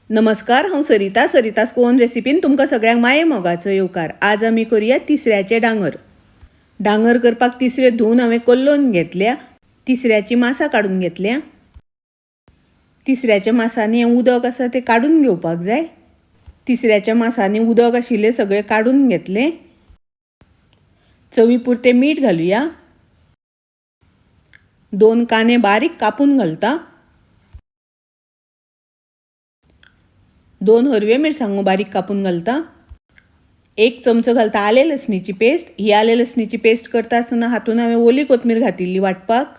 नमस्कार, हांव सरितास कोवन रेसिपीन तुमकां सगळ्यांक माये मोगाचो येवकार। आज आमी करूया तिसऱ्याचे डांगर। डांगर करपाक तिसऱ्यो धुवन हांवें कल्लोवन घेतल्या। तिसऱ्याची मासा काडून घेतल्या। तिसऱ्याच्या मासांनी उदक आसा तें काडून घेवपाक जाय। तिसऱ्याच्या मासांनी उदक आशिल्लें सगळें काडून घेतलें। चवी पुरतें मीठ घालुया। 2 कांदे बारीक कापून घालता। 2 हरव्यो मिरसांगो बारीक कापून घालता। 1 चमचो घालता आले लसणीची पेस्ट। ही आले लसणीची पेस्ट करता आसतना हातून हांवें ओली कोथमीर घातिल्ली वाटपाक।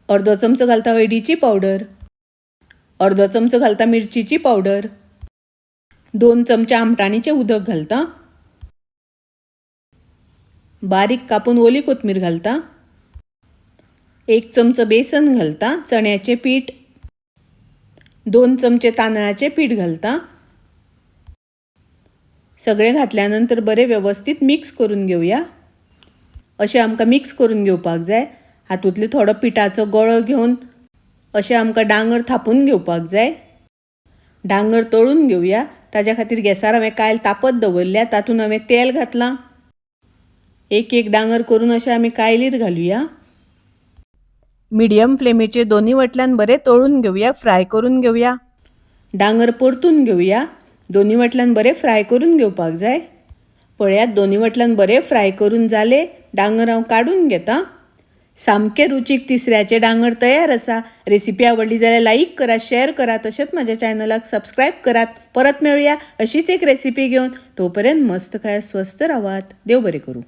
अर्दो चमचो घालता हळदीची पावडर। अर्दो चमचो घालता मिरचीची पावडर। 2 चमचे आमटाणीचें उदक घालता। बारीक कापून ओली कोथमीर घालता। 1 चमचो बेसन घालता, चण्याचें पीठ। 2 चमचे तांदळाचें पीठ घालता। सगळें घातल्यानंतर बरें व्यवस्थित मिक्स करून घेवया। अशें आमकां मिक्स करून घेवपाक जाय। हातूंतलो थोडो पिठाचो गळो घेवन अशें आमकां डांगर थापून घेवपाक जाय। डांगर तळून घेवया। ताज्या खातीर गॅसार हांवें कायल तापत दवरल्या। तातूंत हांवें तेल घातलां। एक डांगर करून अशें आमी कायलीर घालुया। मिडियम फ्लेमीचेर दोनी वटल्यान बरें तळून घेवया, फ्राय करून घेवया। डांगर परतून घेवया। दोनी वटल्यान बरें फ्राय करून घेवपाक जाय। पळयात दोनी वटल्यान बरें फ्राय करून जाले। डांगर हांव काडून घेता। सामके रुचीक तिसऱ्याचे डांगर तयार आसा। रेसिपी आवडली जाल्यार लाईक करा, शेअर करा, तशेंच म्हज्या चॅनलाक सबस्क्राईब करात। परत मेळुया अशीच एक रेसिपी घेवन। तोपर्यंत मस्त खायात, स्वस्थ रावात। देव बरें करूं।